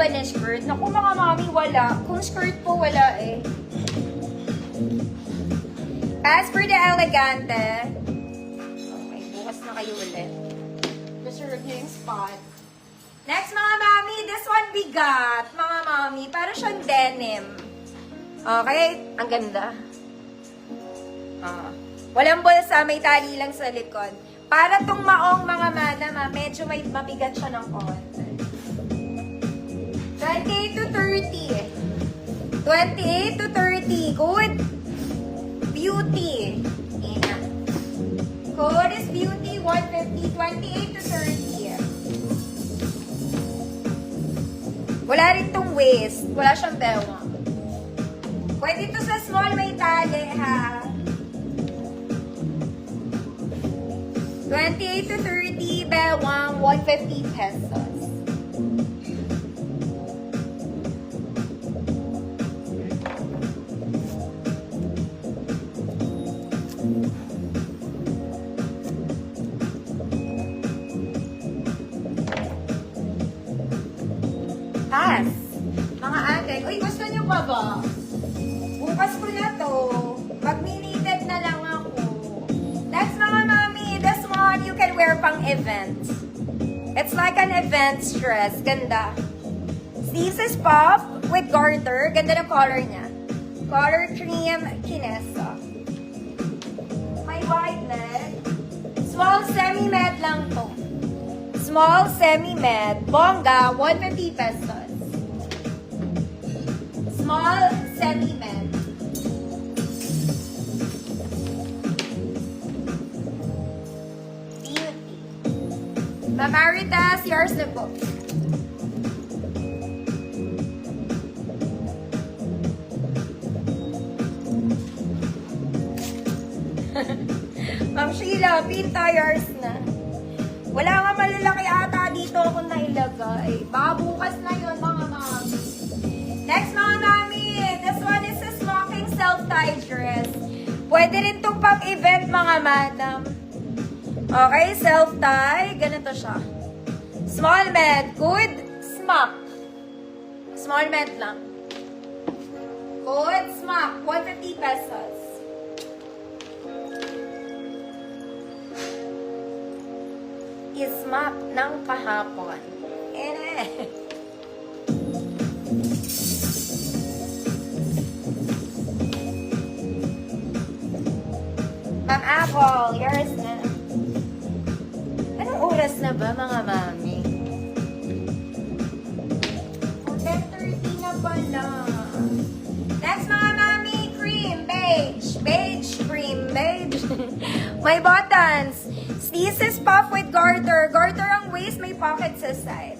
ba na skirt? Naku mga mami, wala. Kung skirt po, wala eh. As per the elegante. Okay, bukas na kayo ulit. Reserve nyo yung spot. Next mga mami, this one bigat. Mga mami, para siyang denim. Okay, ang ganda. Walang bulsa, may tali lang sa likod. Para tong maong mga mana, medyo may mabigat siya ng konti. 28 to 30. 28 to 30. Good. Beauty. Ayan. Code is beauty 150. 28 to 30. Wala rin tong waist. Wala siyang bewang. Pwede to sa small, may tali ha. 28 to 30, bewang, 150 pesos. Pass. Mga ate, uy, gusto nyo pa ba? Bukas ko na to. Mag-needed na lang ako. That's mga mami. This one, you can wear pang event. It's like an event dress. Ganda. Sleeves is puff with garter. Ganda ng color niya. Color cream kinesa. May white leg. Small semi-med lang to. Small semi-med. Bongga, 150 pesos. Small semi-med. Beauty. Mamaritas, yours na po. Ma'am Sheila, pinta, yours na. Wala nga malalaki ata dito ako nailagay. Baka bukas na yun, mga mami. Next, mga mami. This one is a smoking self-tie dress. Pwede rin itong pang-event, mga madam. Okay, self-tie. Ganito siya. Small med. Good. Smock. Small med lang. Good. Smock. 150 pesos. Ismak ng kahapon. Ma'am Apple, yours na. Anong oras na ba, mga mami? 10:30 na pala. Next, mga mami, cream, beige. Beige, cream, beige. May buttons. Sleeves is puff with garter. Garter ang waist, may pocket sa side.